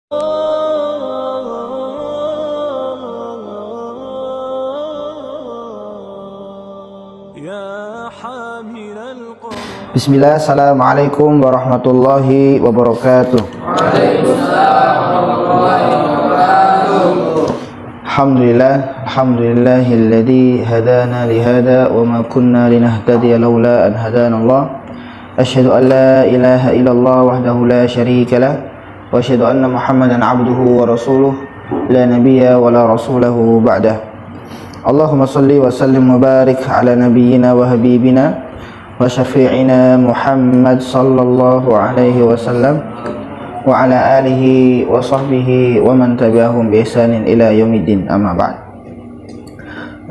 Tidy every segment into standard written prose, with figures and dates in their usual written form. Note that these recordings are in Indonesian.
Bismillah, assalamualaikum warahmatullahi wabarakatuh. Waalaikumsalam warahmatullahi wabarakatuh. Alhamdulillahilladzi hadana lihada wa ma kunna linahtadiya laula an hadana Allah. Asyhadu an la ilaha illallah wahdahu la syarika lah wa asyhadu anna Muhammadan abduhu wa rasuluh la nabiyya wa la rasulahu ba'dah. Allahumma salli wa sallim wa barik ala nabiyyina wa habibina wa syafi'ina Muhammad sallallahu alaihi wasallam wa ala alihi wa sahbihi wa man tabi'ahum bi ihsanin ila yaumiddin, amma ba'd.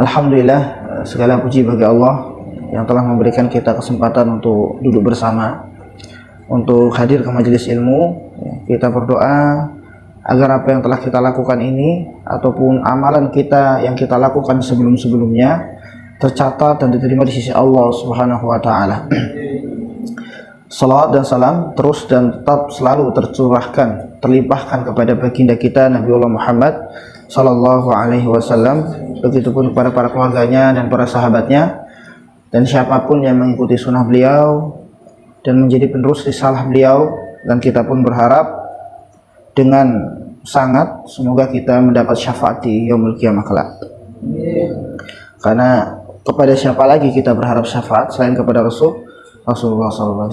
Alhamdulillah, segala puji bagi Allah yang telah memberikan kita kesempatan untuk duduk bersama, untuk hadir ke majelis ilmu. Kita berdoa agar apa yang telah kita lakukan ini ataupun amalan kita yang kita lakukan sebelum-sebelumnya tercatat dan diterima di sisi Allah Subhanahu wa taala. Salawat dan salam terus dan tetap selalu tercurahkan, terlimpahkan kepada baginda kita Nabiullah Muhammad sallallahu alaihi wasallam, begitupun kepada para keluarganya dan para sahabatnya dan siapapun yang mengikuti sunnah beliau dan menjadi penerus risalah beliau. Dan kita pun berharap dengan sangat semoga kita mendapat syafaat di yaumul qiyamah kelak. Karena kepada siapa lagi kita berharap syafaat selain kepada Rasulullah SAW.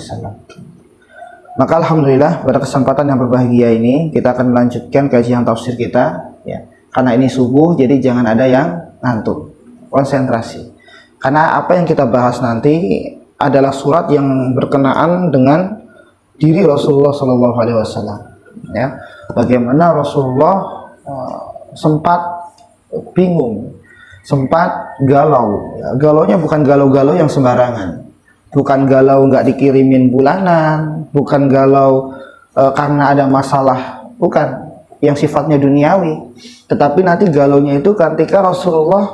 Maka alhamdulillah pada kesempatan yang berbahagia ini kita akan melanjutkan kajian tafsir kita, ya. Karena ini subuh, jadi jangan ada yang ngantuk, konsentrasi. Karena apa yang kita bahas nanti adalah surat yang berkenaan dengan diri Rasulullah SAW. Ya, bagaimana Rasulullah sempat bingung, sempat galau. Ya, galaunya bukan galau-galau yang sembarangan, bukan galau nggak dikirimin bulanan, bukan galau karena ada masalah, bukan yang sifatnya duniawi, tetapi nanti galaunya itu ketika Rasulullah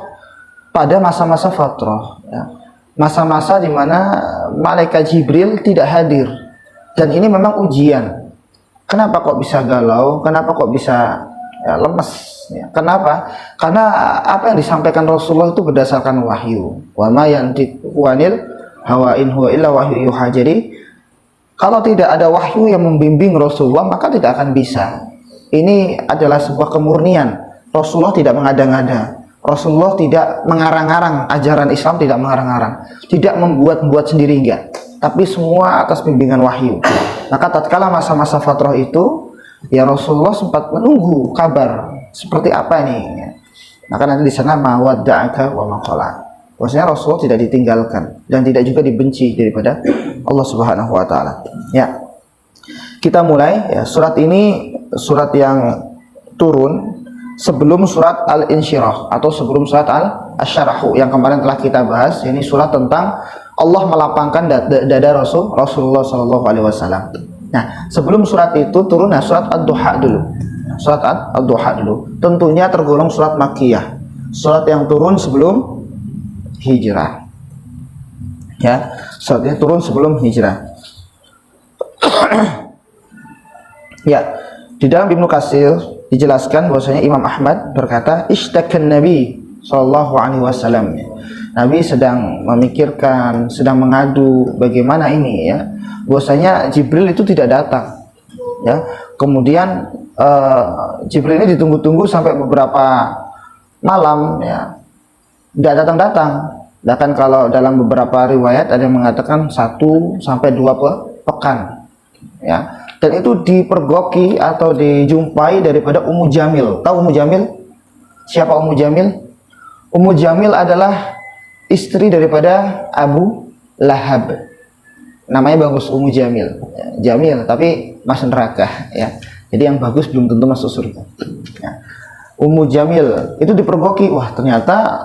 pada masa-masa fatrah, ya, masa-masa di mana malaikat Jibril tidak hadir. Dan ini memang ujian. Kenapa kok bisa galau? Kenapa kok bisa lemes? Ya, kenapa? Karena apa yang disampaikan Rasulullah itu berdasarkan wahyu. Wa ma yantiqu anil hawa in huwa illa wahyu yuha. Jadi kalau tidak ada wahyu yang membimbing Rasulullah, maka tidak akan bisa. Ini adalah sebuah kemurnian. Rasulullah tidak mengada-ngada. Rasulullah tidak mengarang-arang, ajaran Islam tidak mengarang-arang, tidak membuat-buat sendiri, enggak. Tapi semua atas bimbingan wahyu. Maka tatkala masa-masa fatrah itu, ya Rasulullah sempat menunggu kabar seperti apa ini. Maka nanti di sana mawadda'aka wa maqala. Maksudnya Rasulullah tidak ditinggalkan dan tidak juga dibenci daripada Allah Subhanahu wa taala. Ya. Kita mulai, ya, surat ini surat yang turun sebelum surat Al-Insyirah atau sebelum surat Al-Asyarahu yang kemarin telah kita bahas. Ini surat tentang Allah melapangkan dada Rasulullah sallallahu alaihi wasallam. Nah, sebelum surat itu turun surat Ad-Duha dulu. Surat Ad-Duha dulu. Tentunya tergolong surat Makkiyah. Surat yang turun sebelum hijrah. Ya, suratnya turun sebelum hijrah. Ya, di dalam Ibnu Katsir dijelaskan bahwasanya Imam Ahmad berkata, "Ishtakan Nabi sallallahu alaihi wasallam." Nabi sedang memikirkan, sedang mengadu bagaimana ini, ya. Bahwasanya Jibril itu tidak datang. Ya. Kemudian Jibril ini ditunggu-tunggu sampai beberapa malam, ya. Tidak datang-datang. Bahkan kalau dalam beberapa riwayat ada yang mengatakan 1 sampai 2 pekan. Ya. Dan itu dipergoki atau dijumpai daripada Ummu Jamil. Tahu Ummu Jamil? Siapa Ummu Jamil? Ummu Jamil adalah istri daripada Abu Lahab. Namanya bagus, Ummu Jamil. Ya, Jamil tapi masuk neraka, ya. Jadi yang bagus belum tentu masuk surga. Ya. Ummu Jamil itu dipergoki, wah ternyata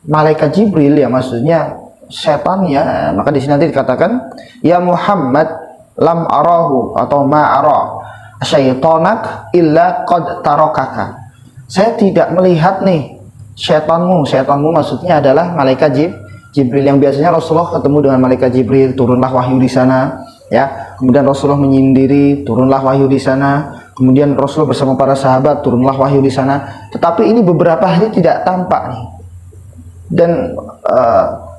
malaikat Jibril, ya, maksudnya setan, ya. Maka di sini nanti dikatakan, ya Muhammad lam arahu atau ma ara syaitanak illa qad tarakaka. Saya tidak melihat nih setanmu maksudnya adalah malaikat Jibril yang biasanya Rasulullah ketemu dengan malaikat Jibril, turunlah wahyu di sana, ya. Kemudian Rasulullah menyendiri, turunlah wahyu di sana. Kemudian Rasul bersama para sahabat, turunlah wahyu di sana. Tetapi ini beberapa hari tidak tampak nih. Dan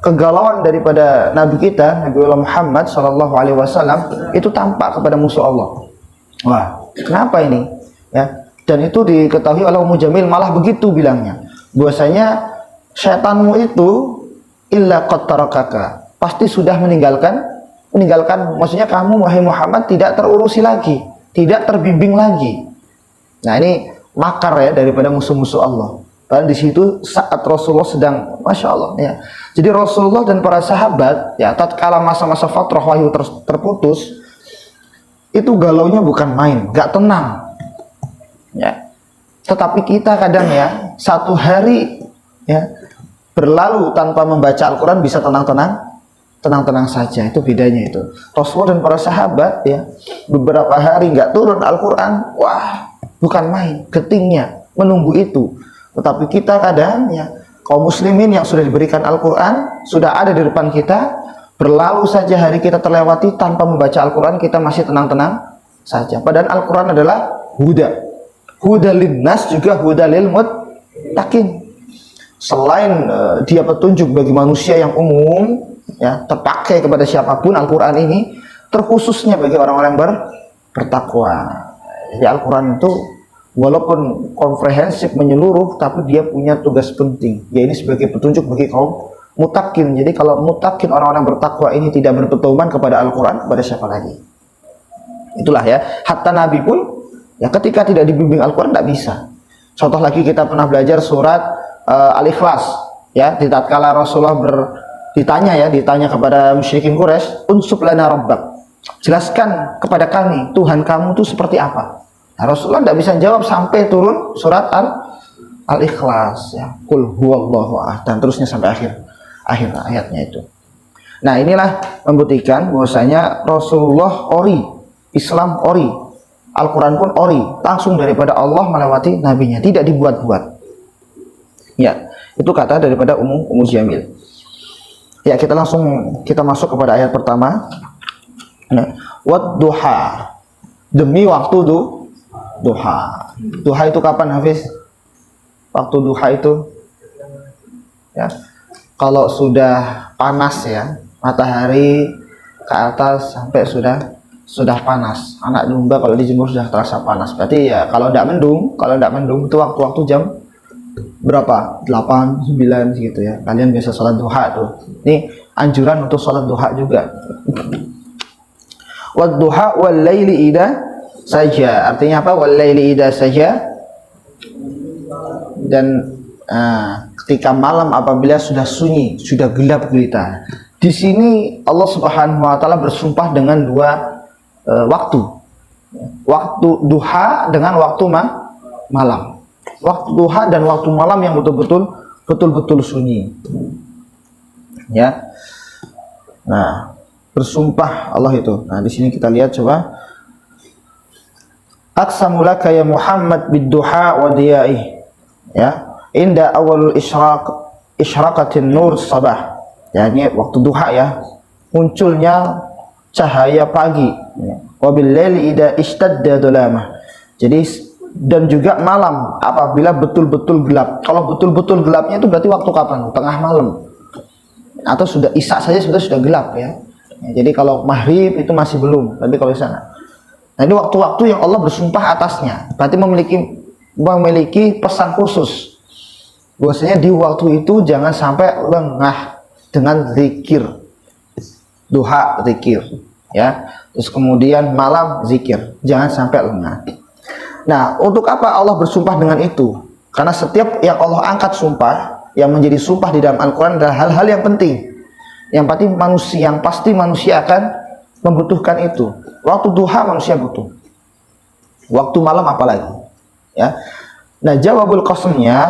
kegalauan daripada Nabi kita, Nabi Muhammad Sallallahu Alaihi Wasallam itu tampak kepada musuh Allah. Wah, kenapa ini? Ya, dan itu diketahui oleh Ummu Jamil, malah begitu bilangnya. Bahwasanya setanmu itu illa qad tarakaka, pasti sudah meninggalkan, maksudnya kamu wahai Muhammad tidak terurusi lagi, tidak terbimbing lagi. Nah, ini makar ya daripada musuh-musuh Allah. Padahal di situ saat Rasulullah sedang, masya Allah ya. Jadi Rasulullah dan para sahabat ya, tatkala masa-masa fatrah wahyu terputus, itu galaunya bukan main, gak tenang. Ya. Tetapi kita kadang ya, satu hari ya berlalu tanpa membaca Al-Quran bisa tenang-tenang saja. Itu bedanya itu. Rasulullah dan para sahabat ya, beberapa hari nggak turun Al-Quran, wah bukan main, getingnya menunggu itu. Tetapi kita kadang ya, kaum muslimin yang sudah diberikan Al-Quran sudah ada di depan kita, berlalu saja hari kita terlewati tanpa membaca Al-Quran, kita masih tenang-tenang saja. Padahal Al-Quran adalah huda linnas, juga huda lil muttaqin. Selain dia petunjuk bagi manusia yang umum ya, terpakai kepada siapapun, Al-Quran ini terkhususnya bagi orang-orang bertakwa. Jadi Al-Quran itu walaupun komprehensif menyeluruh, tapi dia punya tugas penting, ya ini sebagai petunjuk bagi kaum mutakin. Jadi kalau mutakin, orang-orang bertakwa ini tidak berpedoman kepada Al-Quran, kepada siapa lagi? Itulah ya, hatta Nabi pun ya ketika tidak dibimbing Al-Quran tidak bisa. Contoh lagi, kita pernah belajar surat Al-Ikhlas ya, di tatkala Rasulullah ditanya kepada musyrikin Quraisy, unsub lana rabbak, jelaskan kepada kami Tuhan kamu itu seperti apa. Nah, Rasulullah tidak bisa jawab sampai turun surat Al-Ikhlas ya, qul huwallahu ahad, dan terusnya sampai akhir ayatnya itu. Nah, inilah membuktikan bahwasanya Rasulullah ori, Islam ori, Al-Quran pun ori, langsung daripada Allah melewati nabinya, tidak dibuat-buat. Ya, itu kata daripada Ummu Jamil. Ya, kita masuk kepada ayat pertama. Wadduha, demi waktu duha. Duha itu kapan, Hafiz? Waktu duha itu ya, kalau sudah panas ya, matahari ke atas sampai sudah panas. Anak domba kalau dijemur sudah terasa panas. Berarti ya kalau tidak mendung itu waktu jam berapa? 8, 9 gitu ya. Kalian biasa sholat duha tuh. Ini anjuran untuk sholat duha juga. Wadduha wal laili idza saja. Artinya apa? Wal laili idza saja. Dan ketika malam apabila sudah sunyi, sudah gelap gulita. Di sini Allah Subhanahu wa taala bersumpah dengan dua waktu. Waktu duha dengan waktu malam. Waktu duha dan waktu malam yang betul-betul sunyi. Ya. Nah, bersumpah Allah itu. Nah, di sini kita lihat coba. Aqsamu laka ya Muhammad bid-duha wa diyaih. Ya, inda awalul isyraqatin nur sabah. Ya, ini waktu duha ya. Munculnya cahaya pagi. Wa bil laili idza ishtadda dhulamah. Jadi dan juga malam apabila betul-betul gelap. Kalau betul-betul gelapnya itu berarti waktu kapan? Tengah malam. Atau sudah isya saja sudah gelap ya. Jadi kalau maghrib itu masih belum, tapi kalau di sana. Nah, ini waktu-waktu yang Allah bersumpah atasnya. Berarti memiliki pesan khusus. Bahwasanya di waktu itu jangan sampai lengah dengan zikir. Duha zikir, ya. Terus kemudian malam zikir. Jangan sampai lengah. Nah, untuk apa Allah bersumpah dengan itu? Karena setiap yang Allah angkat sumpah, yang menjadi sumpah di dalam Al-Quran adalah hal-hal yang penting. Yang pasti manusia akan membutuhkan itu. Waktu duha manusia butuh. Waktu malam apalagi. Ya. Nah, jawabul qasamnya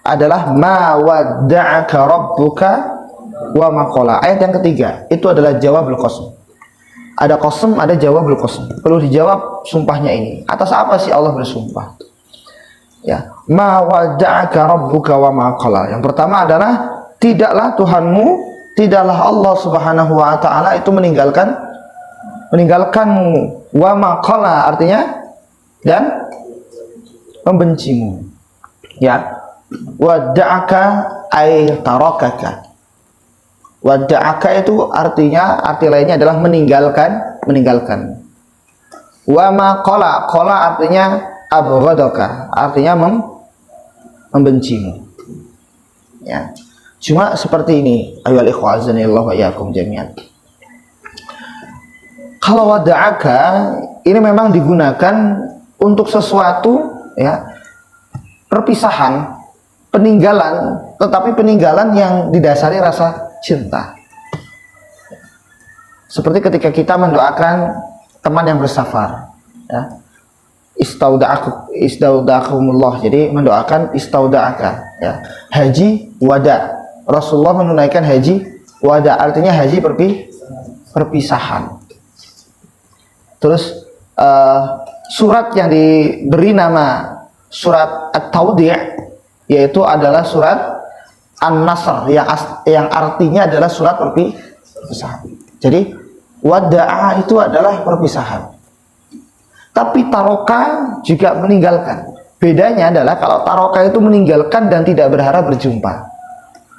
adalah ma wadda'aka rabbuka wa ma qala. Ayat yang ketiga, itu adalah jawabul qasam. Ada qasam, ada jawabul qasam. Perlu dijawab sumpahnya ini. Atas apa sih Allah bersumpah? Ya, ma wadda'aka rabbuka wa ma qala. Yang pertama adalah tidaklah Tuhanmu, tidaklah Allah Subhanahu wa taala itu meninggalkanmu. Wa ma qala artinya dan membencimu. Ya, wada'aka ay tarakaka. Wada'aka itu arti lainnya adalah meninggalkan. Wa ma qala artinya abghadaka, artinya membencimu. Ya. Cuma seperti ini, ayyuhal ikhwah azanillahu wa iyyakum jami'an. Kalau wada'aka ini memang digunakan untuk sesuatu, ya, perpisahan, peninggalan, tetapi peninggalan yang didasari rasa cinta. Seperti ketika kita mendoakan teman yang bersafar, ya, istauda'akumullah, jadi mendoakan istauda'aka, ya, haji wada. Rasulullah menunaikan haji wada, artinya haji perpisahan. Terus surat yang diberi nama surat At-Tawdi' yaitu adalah surat An-Nasr yang artinya adalah surat perpisahan. Jadi wada'a itu adalah perpisahan. Tapi taroka juga meninggalkan. Bedanya adalah kalau taroka itu meninggalkan dan tidak berharap berjumpa.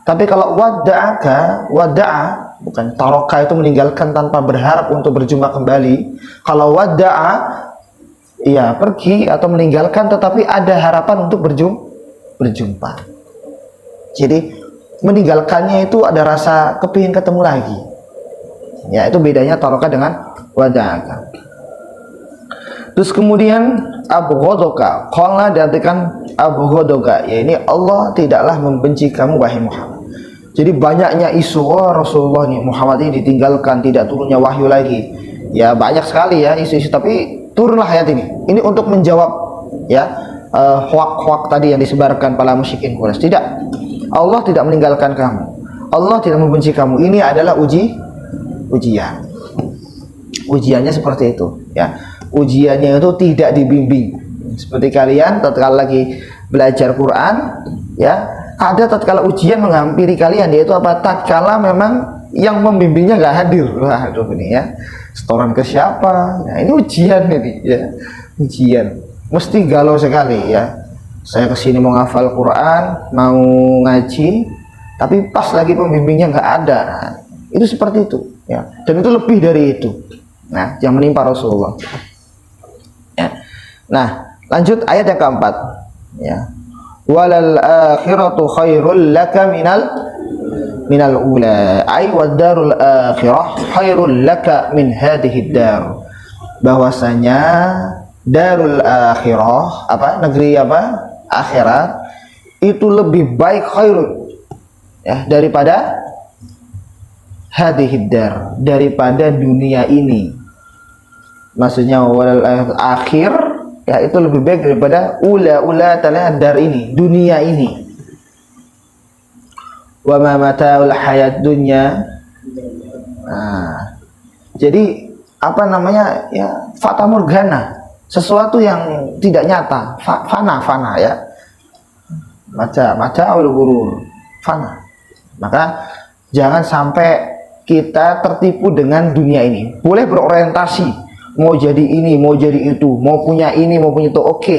Tapi kalau wada'a bukan taroka itu meninggalkan tanpa berharap untuk berjumpa kembali. Kalau wada'a, ya pergi atau meninggalkan tetapi ada harapan untuk berjumpa. Jadi meninggalkannya itu ada rasa kepingin ketemu lagi. Ya, itu bedanya taroka dengan wada'a. Terus kemudian abghadaka, qala diartikan abghadaka, ya ini Allah tidaklah membenci kamu wahai Muhammad. Jadi banyaknya isu, Rasulullah nih Muhammad ini ditinggalkan, tidak turunnya wahyu lagi. Ya banyak sekali ya isu-isu, tapi turunlah ayat ini. Ini untuk menjawab ya hoak-hoak tadi yang disebarkan para musyrikin Quraisy. Tidak, Allah tidak meninggalkan kamu, Allah tidak membenci kamu. Ini adalah ujian. Ujiannya seperti itu, ya. Ujiannya itu tidak dibimbing. Seperti kalian tatkala lagi belajar Quran, ya, ada tatkala ujian menghampiri kalian, yaitu apa? Tatkala memang yang membimbingnya nggak hadir. Wah, aduh ini ya, setoran ke siapa? Nah, ini ujian ini, ya. Ujian. Mesti galau sekali ya. Saya kesini mau ngafal Quran, mau ngaji, tapi pas lagi pembimbingnya nggak ada. Nah, itu seperti itu, ya. Dan itu lebih dari itu. Nah, yang menimpa Rasulullah. Ya. Nah, lanjut ayat yang keempat. Ya. Walal akhiratu khairul laka minal ula. Ay wadarul akhirah khairul laka min hadhihi dar. Bahwasanya darul akhirah, apa? Negeri apa? Akhirat itu lebih baik khairul, ya, daripada hadhihi dar, daripada dunia ini. Maksudnya walal akhir, ya, itu lebih baik daripada ula dar ini, dunia ini. Wa ma mata'ul hayat dunya. Nah, jadi apa namanya, ya, fata morgana, sesuatu yang tidak nyata, fana ya. Maca ul-ghurur, fana. Maka jangan sampai kita tertipu dengan dunia ini. Boleh berorientasi, mau jadi ini, mau jadi itu, mau punya ini, mau punya itu, oke.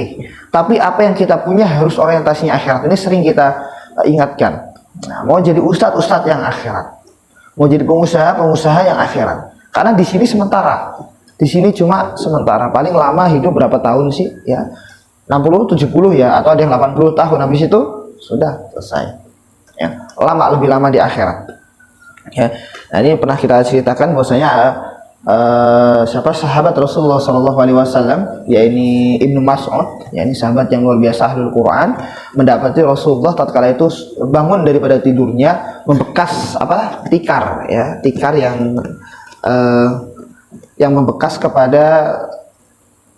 Tapi apa yang kita punya harus orientasinya akhirat. Ini sering kita ingatkan. Nah, mau jadi ustadz yang akhirat, mau jadi pengusaha yang akhirat. Karena di sini sementara, di sini cuma sementara. Paling lama hidup berapa tahun sih? Ya, 60, 70 ya, atau ada yang 80 tahun. Habis itu sudah selesai. Ya, lebih lama di akhirat. Ya, nah ini pernah kita ceritakan bahwasanya siapa sahabat Rasulullah SAW, yakni Ibnu Mas'ud, yakni sahabat yang luar biasa ahlul Quran, mendapati Rasulullah tatkala itu bangun daripada tidurnya membekas apa? Tikar, ya, tikar yang membekas kepada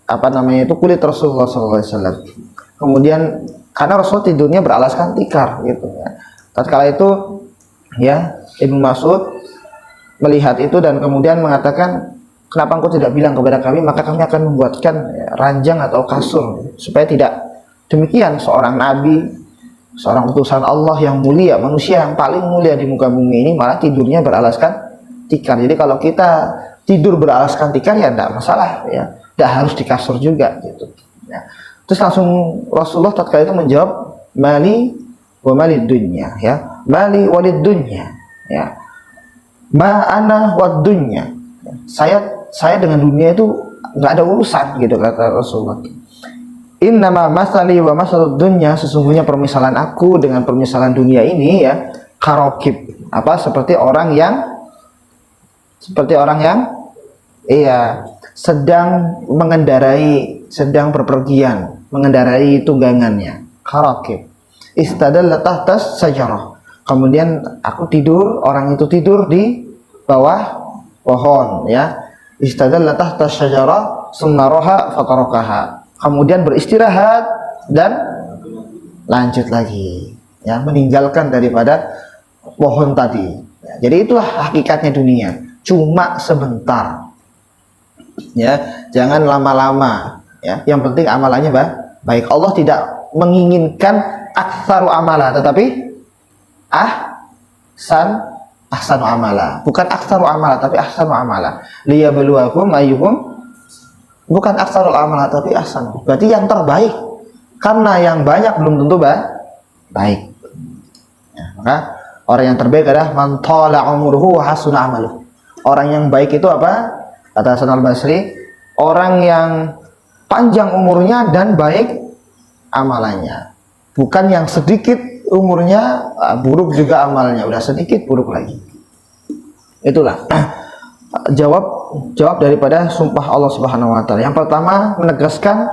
apa namanya itu kulit Rasulullah SAW. Kemudian karena Rasul tidurnya beralaskan tikar, gitu. Ya. Tatkala itu, ya, Ibnu Mas'ud melihat itu dan kemudian mengatakan, kenapa engkau tidak bilang kepada kami, maka kami akan membuatkan, ya, ranjang atau kasur, supaya tidak demikian seorang nabi, seorang utusan Allah yang mulia, manusia yang paling mulia di muka bumi ini malah tidurnya beralaskan tikar. Jadi kalau kita tidur beralaskan tikar ya tidak masalah, ya, tidak harus di kasur juga, gitu. Ya. Terus langsung Rasulullah tatkala itu menjawab, mali wa malid dunya, ya. Mali walid dunya, ya. Ma ana wad dunya. Saya dengan dunia itu nggak ada urusan gitu kata Rasulullah. Innama masali wa masalud dunya, sesungguhnya permisalan aku dengan permisalan dunia ini ya karokib, seperti orang yang iya sedang mengendarai, sedang berpergian, mengendarai tunggangannya. Karokib istadalla tahtas sajarah, kemudian aku tidur, orang itu tidur di bawah pohon, ya. Istadalla tahtas sajarah summa raha fatarakaha, kemudian beristirahat dan lanjut lagi, ya, meninggalkan daripada pohon tadi. Ya, jadi itulah hakikatnya dunia, cuma sebentar, ya, jangan lama-lama, ya. Yang penting amalannya baik. Allah tidak menginginkan aktsaru amala, tetapi ahsanu amala, bukan aktsaru amala tapi ahsanu amala. Liyabluwakum ayyukum, bukan aksarul amal tapi ahsan, berarti yang terbaik, karena yang banyak belum tentu baik, ya, maka orang yang terbaik adalah man thala umruhu wa hasuna amaluh. Orang yang baik itu apa? Kata Hasan al-Basri, orang yang panjang umurnya dan baik amalannya, bukan yang sedikit umurnya buruk juga amalnya, udah sedikit buruk lagi. Itulah jawab daripada sumpah Allah Subhanahu wa taala. Yang pertama menegaskan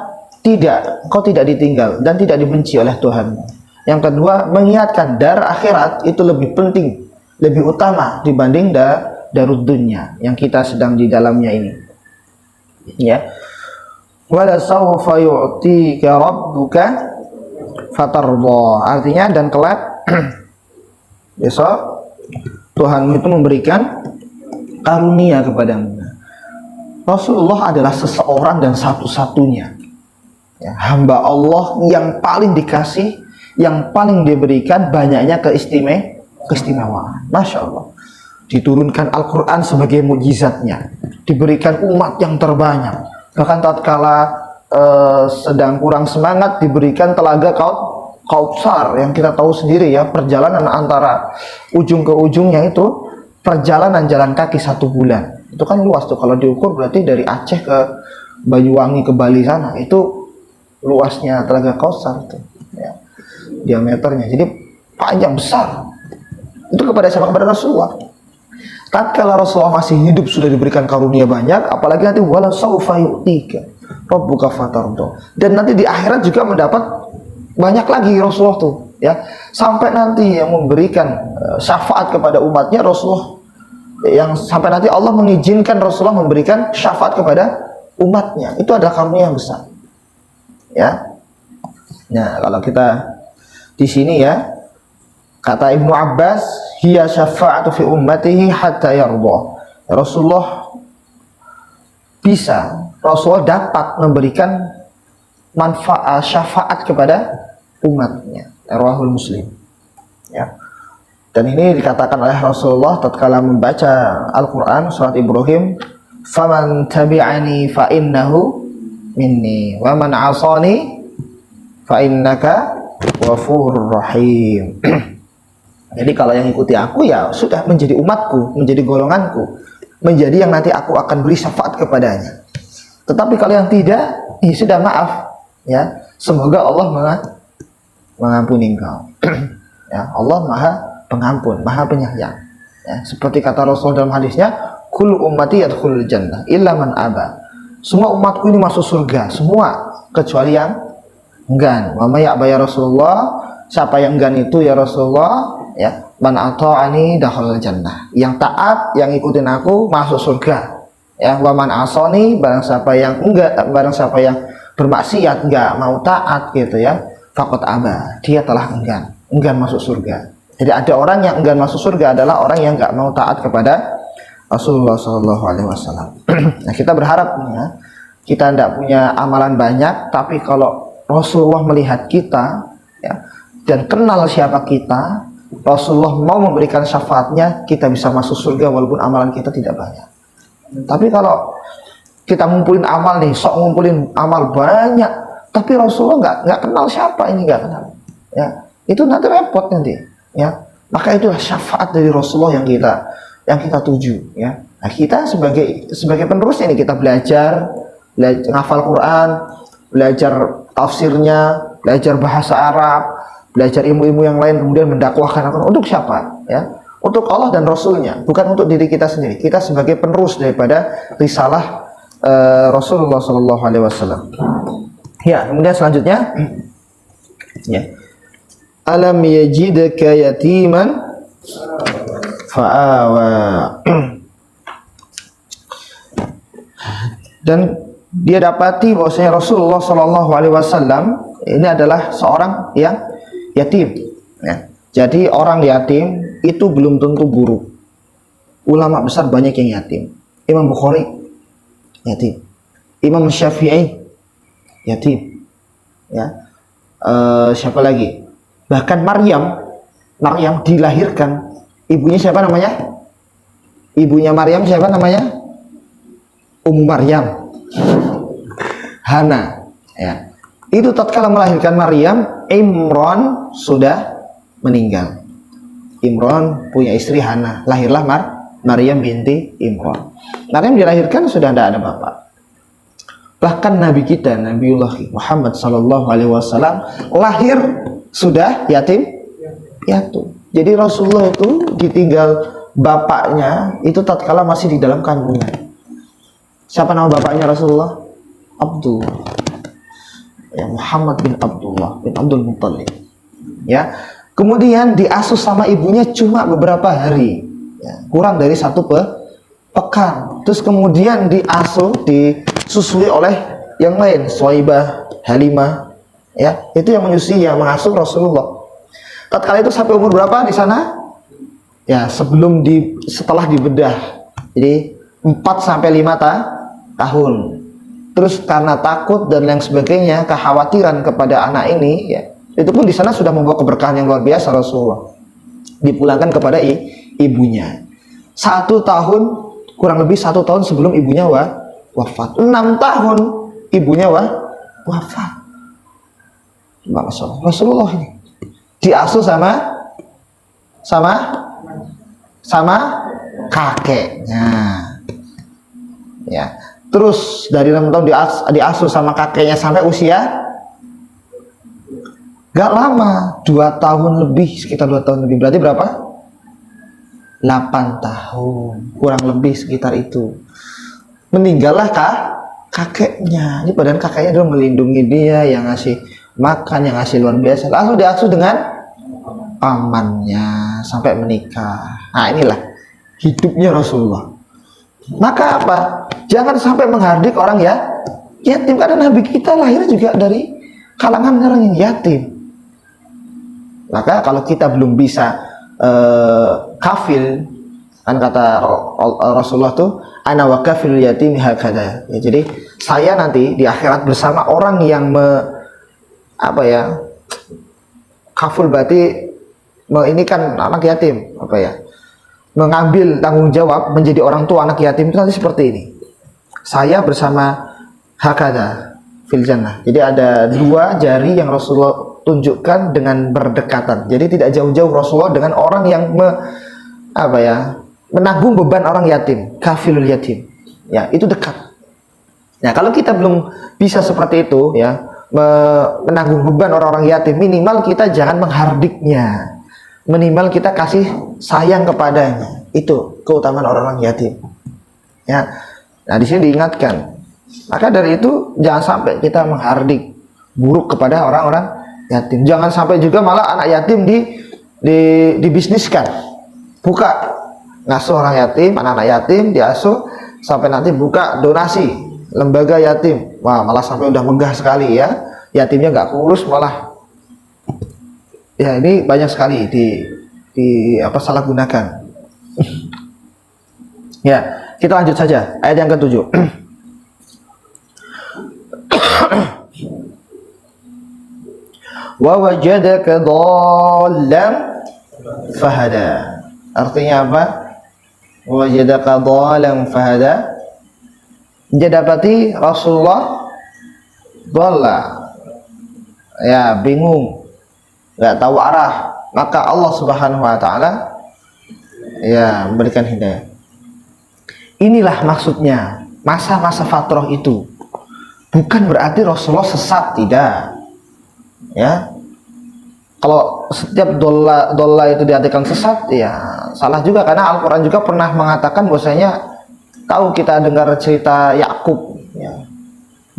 kau tidak ditinggal dan tidak dibenci oleh Tuhan. Yang kedua mengingatkan dar akhirat itu lebih penting, lebih utama dibanding darud dunya yang kita sedang di dalamnya ini. Ya. Wala sawfa yu'tika rabbuka fatarda. Artinya dan kelak besok Tuhan itu memberikan karunia kepadamu. Rasulullah adalah seseorang dan satu-satunya, ya, hamba Allah yang paling dikasih, yang paling diberikan banyaknya keistimewaan. Masya Allah, diturunkan Al-Quran sebagai mukjizatnya, diberikan umat yang terbanyak, bahkan tatkala sedang kurang semangat diberikan telaga Kautsar yang kita tahu sendiri, ya, perjalanan antara ujung ke ujungnya itu perjalanan jalan kaki 1 bulan. Itu kan luas tuh, kalau diukur berarti dari Aceh ke Banyuwangi ke Bali sana, itu luasnya telaga Kautsar itu, ya, diameternya, jadi panjang besar. Itu kepada siapa? Kepada Rasulullah. Tatkala Rasulullah masih hidup sudah diberikan karunia banyak, apalagi nanti wala saufa yu'tika rabbuka fatarda, dan nanti di akhirat juga mendapat banyak lagi Rasulullah tuh, ya, sampai nanti yang memberikan syafaat kepada umatnya Rasulullah, yang sampai nanti Allah mengizinkan Rasulullah memberikan syafaat kepada umatnya, itu adalah karunia yang besar, ya. Nah, kalau kita di sini, ya, kata Ibnu Abbas, hiya syafa'atu fi ummatihi hatta yarda. Rasulullah dapat memberikan manfaat syafaat kepada umatnya. Rawahul Muslim, ya. Dan ini dikatakan oleh Rasulullah tatkala membaca Al-Quran surat Ibrahim, faman tabi'ani fa innahu minni wa man 'asani fa innaka ghafurur rahim. Jadi kalau yang ikuti aku, ya sudah menjadi umatku, menjadi golonganku, menjadi yang nanti aku akan beri syafaat kepadanya. Tetapi kalau yang tidak, ya sudah, maaf, ya. Semoga Allah mengampuni engkau. Ya, Allah Maha Pengampun, Maha Penyayang. Ya, seperti kata Rasul dalam hadisnya, kullu ummati yadkhulul jannah illa man aba. Semua umatku ini masuk surga, semua kecuali yang enggan. Wa may ya'ba ya Rasulullah, siapa yang enggan itu ya Rasulullah, ya, man ata'ani dakhalal jannah. Yang taat, yang ikutin aku masuk surga. Ya, wa man asani, barang siapa yang bermaksiat, enggak mau taat gitu, ya, faqad aba, dia telah enggan masuk surga. Jadi ada orang yang enggan masuk surga adalah orang yang enggak mau taat kepada Rasulullah SAW. Nah, kita berharap, ya, kita tidak punya amalan banyak, tapi kalau Rasulullah melihat kita, ya, dan kenal siapa kita, Rasulullah mau memberikan syafaatnya, kita bisa masuk surga walaupun amalan kita tidak banyak. Tapi kalau kita ngumpulin amal nih, sok ngumpulin amal banyak, tapi Rasulullah nggak kenal siapa ini, nggak kenal. Ya, itu nanti repot nanti. Ya, maka itulah syafaat dari Rasulullah yang kita tuju. Ya, nah, kita sebagai penerus ini kita belajar ngafal Quran, belajar tafsirnya, belajar bahasa Arab, belajar ilmu-ilmu yang lain, kemudian mendakwahkan Al-Quran. Untuk siapa? Ya, untuk Allah dan Rasulnya, bukan untuk diri kita sendiri. Kita sebagai penerus daripada risalah Rasulullah Sallallahu Alaihi Wasallam. Ya, kemudian selanjutnya, ya, alam yajidka yatiman fa'awa. Dan dia dapati bahwasanya Rasulullah Sallallahu Alaihi Wasallam ini adalah seorang yang yatim. Ya. Jadi orang yatim itu belum tentu buruk. Ulama besar banyak yang yatim. Imam Bukhari yatim, Imam Syafi'i yatim. Ya. Siapa lagi? Bahkan Maryam dilahirkan, ibunya siapa namanya? Ibunya Maryam siapa namanya? Ummu Maryam, Hana. Ya. Itu tatkala melahirkan Maryam, Imran sudah meninggal. Imran punya istri Hana, lahirlah Maryam binti Imran. Maryam dilahirkan sudah tidak ada bapak. Bahkan Nabi kita, Nabiullah Muhammad Sallallahu Alaihi Wasallam lahir sudah yatim. Jadi Rasulullah itu ditinggal bapaknya itu tatkala masih di dalam kandungan. Siapa nama bapaknya Rasulullah? Abdullah. Ya, Muhammad bin Abdullah bin Abdul Muttalib. Ya, kemudian diasuh sama ibunya cuma beberapa hari, ya, kurang dari 1 pekan. Terus kemudian disusui oleh yang lain, Suwaibah, Halimah, ya, itu yang menyusui, yang mengasuh Rasulullah. Tatkala itu sampai umur berapa di sana? Ya, setelah dibedah. Jadi 4 sampai 5 tahun. Terus karena takut dan lain sebagainya, kekhawatiran kepada anak ini, ya, itu pun di sana sudah membawa keberkahan yang luar biasa Rasulullah. Dipulangkan kepada ibunya. 1 tahun, kurang lebih 1 tahun sebelum ibunya wafat. 6 tahun ibunya wafat. Rasulullah ini diasuh sama kakeknya. Ya. Terus dari 6 tahun diasuh sama kakeknya sampai usia gak lama, 2 tahun lebih, sekitar 2 tahun lebih. Berarti berapa? 8 tahun, kurang lebih sekitar itu. Meninggallah kakeknya. Ini padahal kakeknya dulu melindungi dia, yang ngasih makan, yang ngasih luar biasa. Langsung diasuh dengan pamannya sampai menikah. Nah, inilah hidupnya Rasulullah. Maka apa? Jangan sampai menghardik orang yatim, karena Nabi kita lahir juga dari kalangan orang yang yatim. Maka kalau kita belum bisa kafil, kan kata Rasulullah tuh, ana wa kafilul yatim hakada. Ya, jadi saya nanti di akhirat bersama orang yang kaful berarti ini kan anak yatim, mengambil tanggung jawab menjadi orang tua anak yatim itu nanti seperti ini. Saya bersama hakada fil jannah. Jadi ada 2 jari yang Rasulullah tunjukkan dengan berdekatan. Jadi tidak jauh-jauh Rasulullah dengan orang yang menanggung beban orang yatim, kafilul yatim. Ya, itu dekat. Nah, kalau kita belum bisa seperti itu, ya, menanggung beban orang-orang yatim, minimal kita jangan menghardiknya. Minimal kita kasih sayang kepadanya. Itu keutamaan orang-orang yatim. Ya. Nah, di sini diingatkan. Maka dari itu jangan sampai kita menghardik buruk kepada orang-orang yatim. Jangan sampai juga malah anak yatim dibisniskan. Buka ngasuh orang yatim, anak-anak yatim diasuh sampai nanti buka donasi lembaga yatim. Wah, malah sampai udah megah sekali ya. Yatimnya nggak kurus malah. Ya, ini banyak sekali salah gunakan. Ya, kita lanjut saja ayat yang ke-7. Wa wajadaka dhallan fahada. Artinya apa? Wa wajadaka dhallan fahada. Dia dapati Rasulullah dhalla, ya bingung, nggak tahu arah, maka Allah Subhanahu wa taala ya memberikan hidayah. Inilah maksudnya masa-masa fatrah itu. Bukan berarti Rasulullah sesat, tidak. Ya. Kalau setiap dolla itu diartikan sesat, ya salah juga, karena Al-Qur'an juga pernah mengatakan bahwasanya, tahu kita dengar cerita Yakub, ya,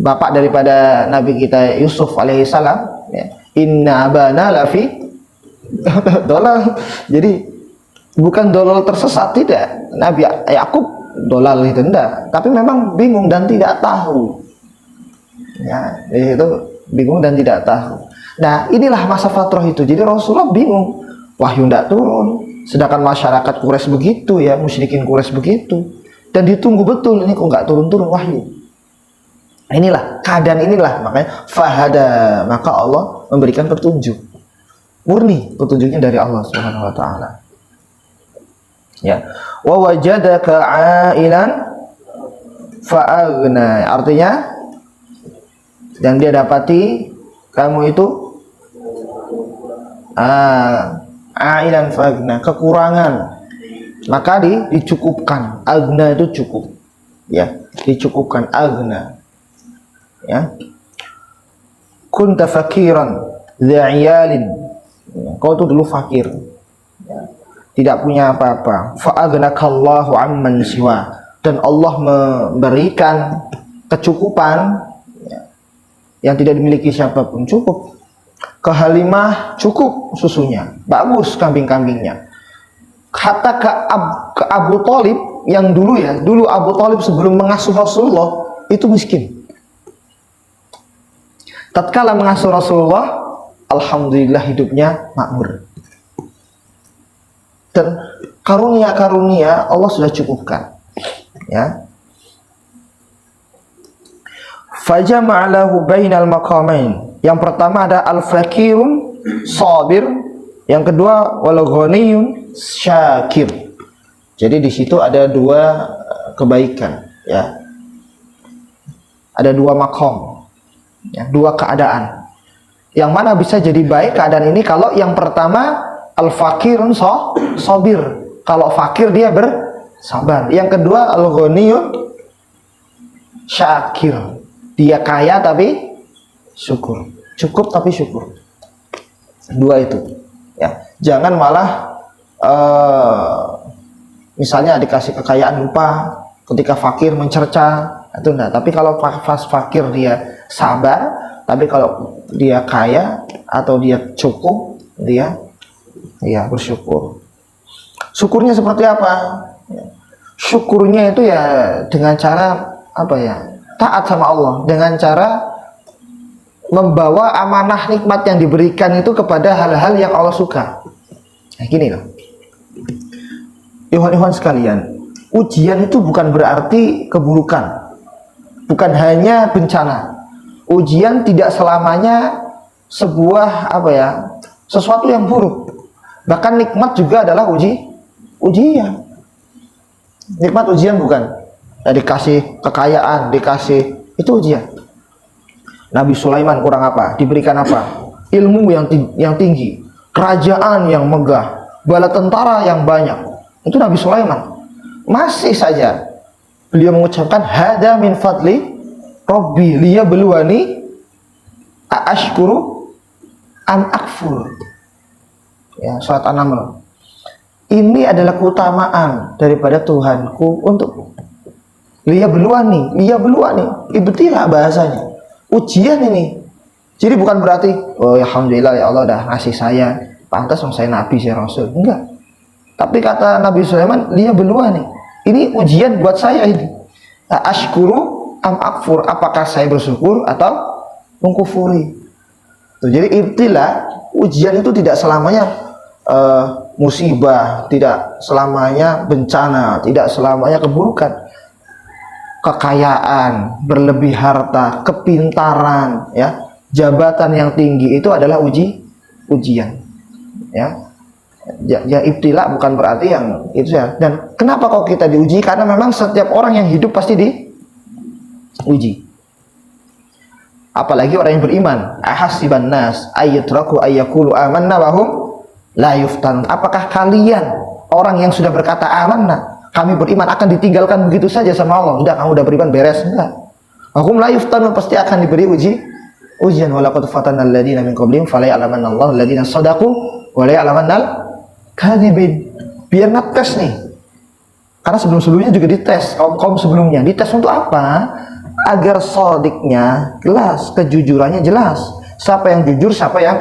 bapak daripada Nabi kita Yusuf alaihissalam, ya, inna abana lafi dolal. Jadi bukan dolal tersesat, tidak. Nabi Yakub dolal itu tidak, tapi memang bingung dan tidak tahu. Ya, itu bingung dan tidak tahu. Nah, inilah masa fatrah itu. Jadi Rasulullah bingung, wahyu tidak turun, sedangkan masyarakat Quraisy begitu, ya, musyrikin Quraisy begitu, dan ditunggu betul, ini kok nggak turun-turun wahyu. Inilah keadaan, inilah makanya fahada, maka Allah memberikan petunjuk murni, petunjuknya dari Allah Subhanahu wa taala. Ya, wa wajadaka ailan fa'aghna, artinya yang dia dapati kamu itu ailan fa'aghna, kekurangan, maka dicukupkan. Agna itu cukup, ya, dicukupkan. Agna, ya. Kunta fakiran dza'iyalin, kau itu dulu fakir, ya, tidak punya apa-apa. Fa'agnakallahu amman siwa, dan Allah memberikan kecukupan, ya, yang tidak dimiliki siapapun. Cukup. Ke Halimah cukup susunya, bagus kambing-kambingnya. Hatta ke Abu Thalib yang dulu, ya, dulu Abu Thalib sebelum mengasuh Rasulullah itu miskin. Tatkala mengasuh Rasulullah, alhamdulillah hidupnya makmur. Dan karunia-karunia Allah sudah cukupkan, ya. Fajama'alahu bainal maqamain. Yang pertama ada al-fakirun sabir, yang kedua wal ghaniyun syakir. Jadi di situ ada dua kebaikan, ya. Ada dua makom, ya, dua keadaan. Yang mana bisa jadi baik keadaan ini kalau yang pertama al-fakirun sabir, kalau fakir dia bersabar. Yang kedua al-ghaniyun syakir, dia kaya tapi syukur, cukup tapi syukur. Dua itu, ya. Jangan malah misalnya dikasih kekayaan lupa, ketika fakir mencerca, itu enggak. Tapi kalau pas fakir dia sabar, tapi kalau dia kaya atau dia cukup, dia ya bersyukur. Syukurnya seperti apa? Syukurnya itu ya dengan cara apa, ya, taat sama Allah, dengan cara membawa amanah nikmat yang diberikan itu kepada hal-hal yang Allah suka. Nah, gini loh, ikhwan-ikhwan sekalian, ujian itu bukan berarti keburukan, bukan hanya bencana. Ujian tidak selamanya sebuah apa, ya, sesuatu yang buruk. Bahkan nikmat juga adalah ujian. Nikmat ujian bukan, ya, dikasih kekayaan, dikasih, itu ujian. Nabi Sulaiman kurang apa? Diberikan apa? Ilmu yang tinggi, kerajaan yang megah, bala tentara yang banyak. Itu Nabi Sulaiman. Masih saja beliau mengucapkan hada min fadli Rabbi liyabluwani aashkuru am akfur. Ya, surat An-Naml. Ini adalah keutamaan daripada Tuhanku untukku. Liyabluwani, ibtilah bahasanya. Ujian ini. Jadi bukan berarti, oh alhamdulillah ya Allah dah ngasih saya, pantas saya nabi, saya rasul. Enggak. Tapi kata Nabi Sulaiman, liyabluwani. Ini ujian buat saya ini. Ashkuru am akfur, apakah saya bersyukur atau mengkufuri. Tuh, jadi ibtilah, ujian itu tidak selamanya musibah, tidak selamanya bencana, tidak selamanya keburukan. Kekayaan, berlebih harta, kepintaran, ya, jabatan yang tinggi itu adalah ujian, ya. Ya, ibtila bukan berarti yang itu, ya. Dan kenapa kok kita diuji? Karena memang setiap orang yang hidup pasti diuji. Apalagi orang yang beriman. Ahasiban nas ayyutraku ayyaqulu amanna wa hum la yuftanun. Apakah kalian orang yang sudah berkata amanna, kami beriman, akan ditinggalkan begitu saja sama Allah? Udah, kamu udah beriman beres? Enggak. Wa hum la yuftanun, pasti akan diberi ujian. Walaqad fatanal ladzina min qablihim fala ya'lamanna Allahu alladzina shadaqu wa la ya'lamannal kadzibin. Biar ngetes nih. Karena sebelum-sebelumnya juga dites, kaum sebelumnya. Dites untuk apa? Agar sodiknya jelas, kejujurannya jelas. Siapa yang jujur, siapa yang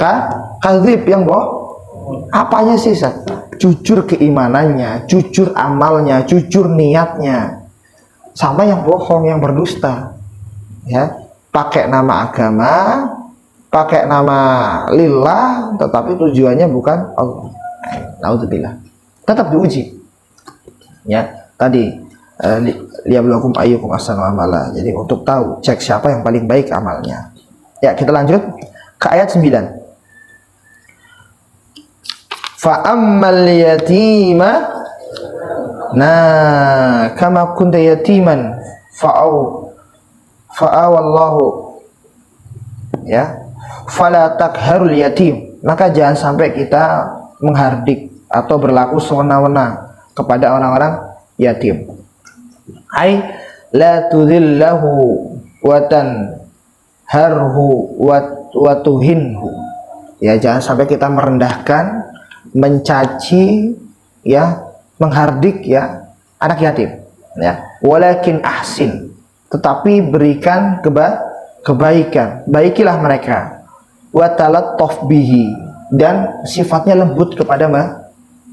kadzib, yang bohong. Apanya sih, Sat? Jujur keimanannya, jujur amalnya, jujur niatnya. Sama yang bohong, yang berdusta. Ya, pakai nama agama, pakai nama lillah, tetapi tujuannya bukan Allah. Naudzubillah. Tetap diuji. Ya, tadi liyabluwakum ayyukum ahsanu amala. Jadi untuk tahu, cek siapa yang paling baik amalnya. Ya, kita lanjut ke ayat 9. Fa ammal yatima, nah kama kunta yatiman fa'awallahu, ya, fala takharul yatim. Maka jangan sampai kita menghardik atau berlaku sewenang-wenang kepada orang-orang yatim. Ai la tudhillahu wa tanharhu wa tuhinhu. Ya, jangan sampai kita merendahkan, mencaci, ya, menghardik, ya, anak yatim, ya. Walakin ahsin, tetapi berikan kebaikan, baikilah mereka. Wa talattaf bihi, dan sifatnya lembut kepada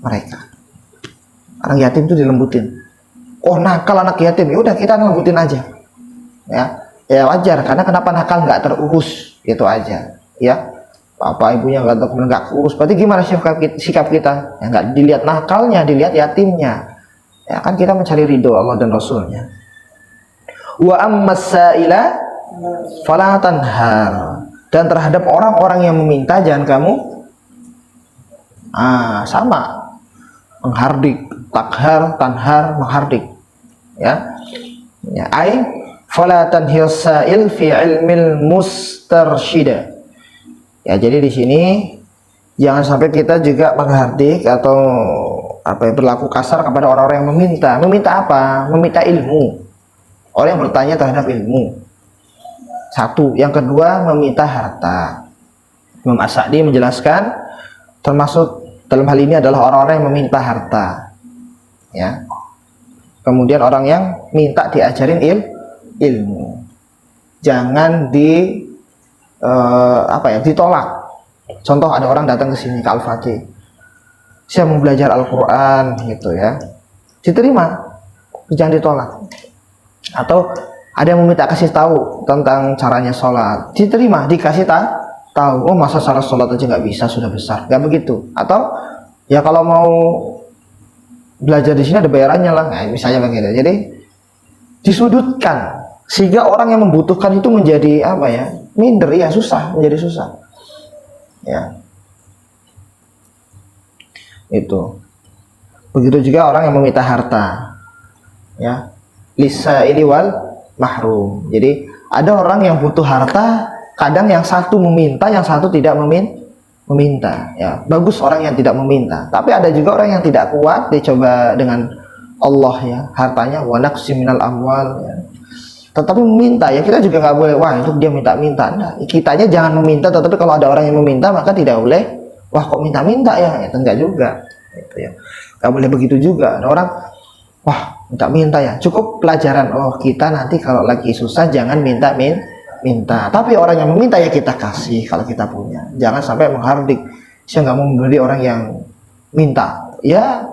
mereka. Anak yatim itu dilembutin. Oh, nakal anak yatim, ya udah kita lembutin aja. Ya wajar, karena kenapa nakal nggak terurus, gitu aja. Ya, bapak ibunya nggak urus, berarti gimana sikap kita? Ya, nggak dilihat nakalnya, dilihat yatimnya. Ya kan, kita mencari ridho Allah dan Rasulnya. Wa ammas sa'ila fala tanhar, dan terhadap orang-orang yang meminta jangan kamu sama menghardik. Takhar, tanhar, menghardik. Ya, ya, ai fala tanhir sa'il fi ilmil mustarsyida. Ya, jadi di sini jangan sampai kita juga menghardik atau berlaku kasar kepada orang-orang yang meminta. Meminta apa? Meminta ilmu. Orang yang bertanya terhadap ilmu. Satu, yang kedua meminta harta. Imam As-Sa'di menjelaskan termasuk dalam hal ini adalah orang-orang yang meminta harta. Ya. Kemudian orang yang minta diajarin ilmu. Jangan ditolak. Contoh, ada orang datang ke sini ke Al-Fatih. Saya mau belajar Al-Qur'an gitu, ya. Diterima. Jangan ditolak. Atau ada yang meminta kasih tahu tentang caranya sholat. Diterima, dikasih tahu. Oh, masa cara sholat aja nggak bisa, sudah besar. Nggak begitu. Atau ya kalau mau belajar di sini ada bayarannya lah, nah, misalnya begitu. Jadi disudutkan sehingga orang yang membutuhkan itu menjadi minder, ya, susah, menjadi susah. Ya, itu. Begitu juga orang yang meminta harta, ya, lisa ini wal mahrum. Jadi ada orang yang butuh harta, kadang yang satu meminta, yang satu tidak meminta. Ya, bagus orang yang tidak meminta. Tapi ada juga orang yang tidak kuat, dicoba dengan Allah, ya, hartanya wa naqsi minal amwal, ya. Tetapi meminta, ya, kita juga nggak boleh wah itu dia minta-minta. Nah, kitanya jangan meminta, tetapi kalau ada orang yang meminta maka tidak boleh wah kok minta-minta, ya, itu enggak juga. Gitu, ya. Nggak boleh begitu juga. Ada orang wah minta-minta, ya, cukup pelajaran. Oh, kita nanti kalau lagi susah jangan minta. Tapi orang yang meminta, ya, kita kasih kalau kita punya. Jangan sampai menghardik. Saya nggak mau memberi orang yang minta. Ya,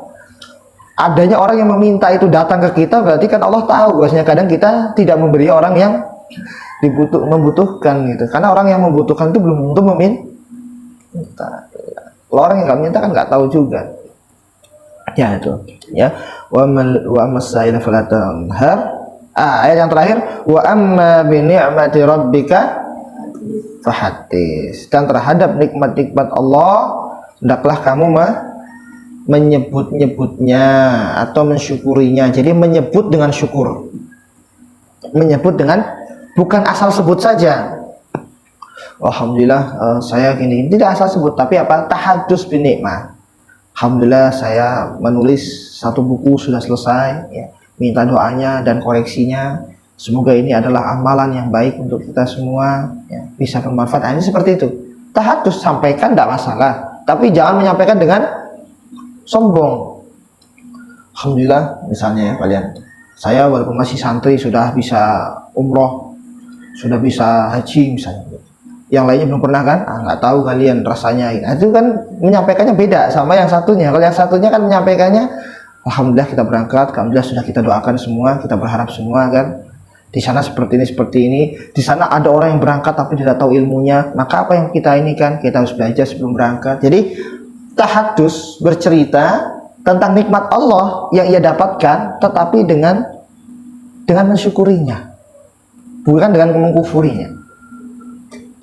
adanya orang yang meminta itu datang ke kita, berarti kan Allah tahu bahwasanya kadang kita tidak memberi orang yang membutuhkan, gitu. Karena orang yang membutuhkan itu belum tentu meminta. Kalau orang yang nggak minta kan nggak tahu juga. Ya, itu. Ya, wa masaila fala tanhar. Ayat yang terakhir, wa amma bi ni'mati rabbika fahaddits. Dan terhadap nikmat-nikmat Allah hendaklah kamu menyebut-nyebutnya atau mensyukurinya. Jadi menyebut dengan syukur. Menyebut dengan, bukan asal sebut saja. Alhamdulillah saya gini, tidak asal sebut, tapi apa? Tahadus bin nikmah. Alhamdulillah saya menulis satu buku sudah selesai, ya. Minta doanya dan koreksinya. Semoga ini adalah amalan yang baik untuk kita semua, ya. Bisa bermanfaat. Nah, ini seperti itu. Tahadus, sampaikan tidak masalah, tapi jangan menyampaikan dengan sombong. Alhamdulillah misalnya ya kalian, saya walaupun masih santri sudah bisa umroh, sudah bisa haji misalnya. Yang lainnya belum pernah kan? Nggak tahu kalian rasanya. Nah, itu kan menyampaikannya beda sama yang satunya. Kalau yang satunya kan menyampaikannya, alhamdulillah kita berangkat, alhamdulillah sudah kita doakan semua, kita berharap semua kan. Di sana seperti ini. Di sana ada orang yang berangkat tapi tidak tahu ilmunya. Maka apa yang kita ini kan, kita harus belajar sebelum berangkat. Jadi tahadus, bercerita tentang nikmat Allah yang ia dapatkan, tetapi dengan mensyukurinya, bukan dengan mengkufurinya.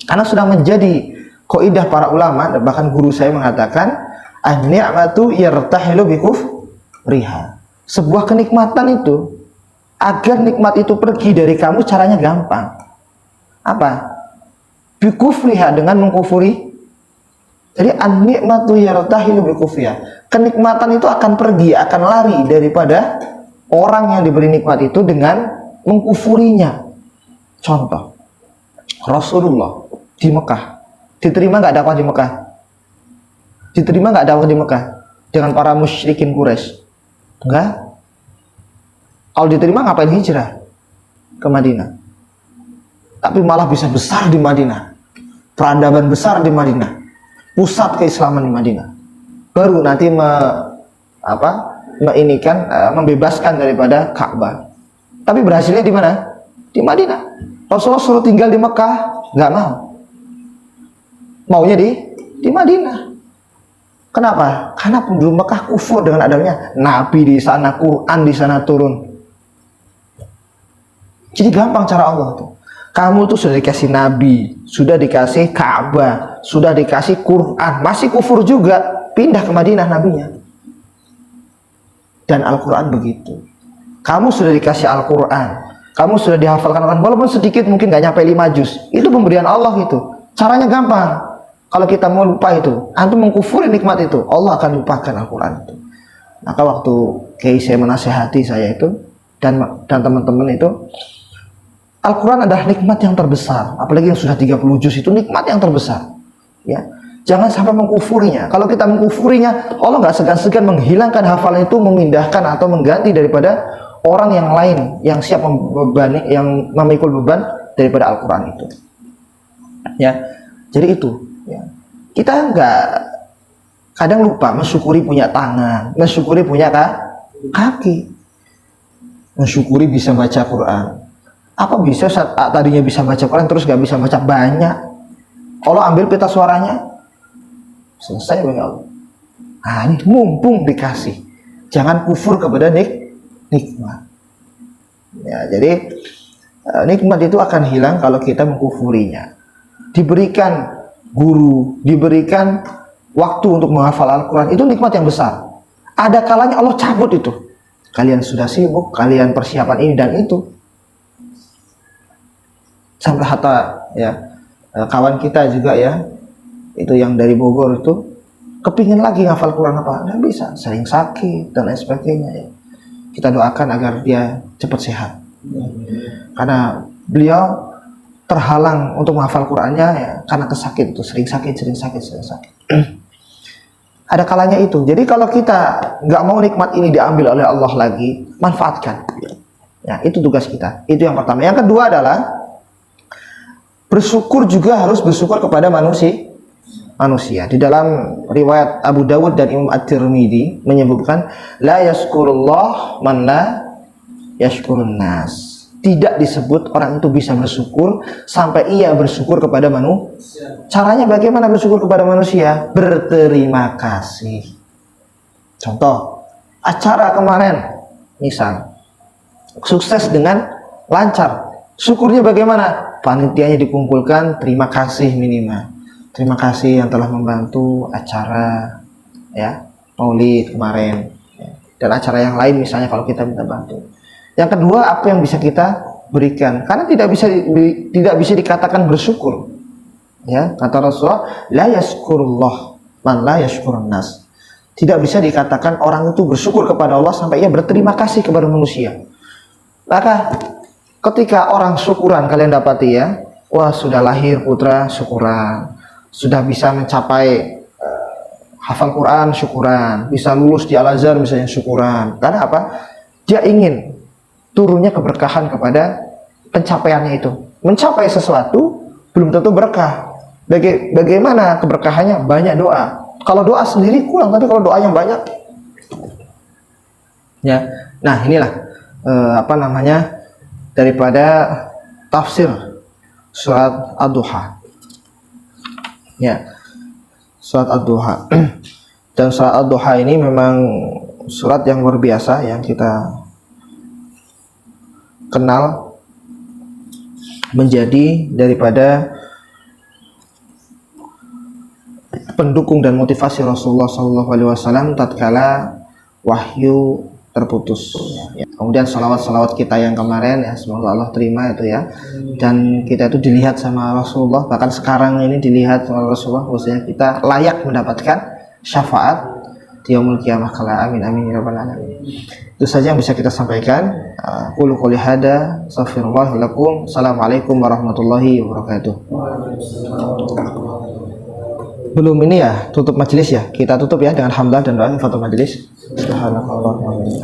Karena sudah menjadi kaidah para ulama, bahkan guru saya mengatakan, an-ni'matu yartahilu bikufriha. Sebuah kenikmatan itu, agar nikmat itu pergi dari kamu, caranya gampang. Apa? Bikufriha, dengan mengkufuri. Jadi an-ni'matu yartahilu bikufriha. Kenikmatan itu akan pergi, akan lari daripada orang yang diberi nikmat itu dengan mengkufurinya. Contoh, Rasulullah di Mekah diterima nggak dakwah di Mekah? Diterima nggak dakwah di Mekah dengan para musyrikin Quraisy? Enggak. Kalau diterima ngapain hijrah ke Madinah? Tapi malah bisa besar di Madinah, peradaban besar di Madinah, pusat keislaman di Madinah. Baru nanti membebaskan daripada Ka'bah. Tapi berhasilnya di mana? Di Madinah. Rasulullah suruh tinggal di Mekah, nggak mau. Maunya di Madinah. Kenapa? Karena penduduk Mekah kufur dengan adanya Nabi di sana, Quran di sana turun. Jadi gampang cara Allah tuh. Kamu tuh sudah dikasih Nabi, sudah dikasih Ka'bah, sudah dikasih Quran, masih kufur juga, pindah ke Madinah nabinya. Dan Al-Quran begitu. Kamu sudah dikasih Al-Quran, kamu sudah dihafalkan Al-Quran, walaupun sedikit, mungkin gak nyampe 5 juz. Itu pemberian Allah itu. Caranya gampang. Kalau kita mau lupa itu, antum mengkufuri nikmat itu, Allah akan lupakan Al-Quran itu. Maka waktu Kiai saya menasehati saya itu, dan teman-teman itu, Al-Quran adalah nikmat yang terbesar. Apalagi yang sudah 30 juz itu nikmat yang terbesar. Ya, jangan sampai mengkufurinya. Kalau kita mengkufurinya, Allah nggak segan-segan menghilangkan hafalan itu, memindahkan atau mengganti daripada orang yang lain yang siap membebani, yang memikul beban daripada Al-Quran itu. Ya, jadi itu. Ya. Kita nggak, kadang lupa mensyukuri punya tangan, mensyukuri punya kaki, mensyukuri bisa baca Quran. Apa bisa saat tadinya bisa baca Quran terus nggak bisa baca? Banyak. Allah ambil pita suaranya, selesai bagi Allah. Nah ini mumpung dikasih, jangan kufur kepada nikmat. Ya, jadi nikmat itu akan hilang kalau kita mengkufurinya. Diberikan guru, diberikan waktu untuk menghafal Al-Quran, itu nikmat yang besar. Ada kalanya Allah cabut itu. Kalian sudah sibuk, kalian persiapan ini dan itu. Sampai hatta ya kawan kita juga ya, itu yang dari Bogor itu kepingin lagi ngafal Quran apa, nggak bisa, sering sakit dan lain sebagainya ya. Kita doakan agar dia cepat sehat ya. Karena beliau terhalang untuk menghafal Qurannya ya, karena kesakit itu, sering sakit. Ada kalanya itu. Jadi kalau kita nggak mau nikmat ini diambil oleh Allah lagi, manfaatkan ya, itu tugas kita. Itu yang pertama. Yang kedua adalah bersyukur, juga harus bersyukur kepada manusia. Di dalam riwayat Abu Dawud dan Imam At-Tirmidzi menyebutkan, la yaskurullah man la yaskurun nas. Tidak disebut orang itu bisa bersyukur sampai ia bersyukur kepada manusia. Caranya bagaimana bersyukur kepada manusia? Berterima kasih. Contoh, acara kemarin misal sukses dengan lancar, syukurnya bagaimana? Panitianya dikumpulkan, terima kasih minimal. Terima kasih yang telah membantu acara ya Maulid kemarin ya. Dan acara yang lain misalnya kalau kita minta bantu. Yang kedua, apa yang bisa kita berikan? Karena tidak bisa dikatakan bersyukur Ya, kata Rasulullah, la yaskurullah man la yaskurun nas. Tidak bisa dikatakan orang itu bersyukur kepada Allah sampai ia berterima kasih kepada manusia. Maka ketika orang syukuran kalian dapati ya, wah sudah lahir putra syukuran, sudah bisa mencapai hafal Quran syukuran, bisa lulus di Al-Azhar misalnya syukuran. Karena apa? Dia ingin turunnya keberkahan kepada pencapaiannya itu. Mencapai sesuatu belum tentu berkah. Bagaimana keberkahannya? Banyak doa. Kalau doa sendiri kurang, tapi kalau doa yang banyak, ya. Nah inilah daripada tafsir surat Ad-Duha. Ya, surat Ad-Duha. Dan surat Ad-Duha ini memang surat yang luar biasa yang kita kenal, menjadi daripada pendukung dan motivasi Rasulullah SAW tatkala wahyu terputus. Ya. Kemudian salawat-salawat kita yang kemarin ya, semoga Allah terima itu ya. Dan kita itu dilihat sama Rasulullah, bahkan sekarang ini dilihat sama Rasulullah, maksudnya kita layak mendapatkan syafaat di yaumul qiyamah kala. Amin amin ya rabbal alamin. Itu saja yang bisa kita sampaikan. Qulu qouli hada, astaghfirullah lakum. Assalamualaikum warahmatullahi wabarakatuh. Belum ini ya, tutup majelis ya. Kita tutup ya dengan hamdalah dan doa fatul majelis. Subhanallah wa bihamdihi.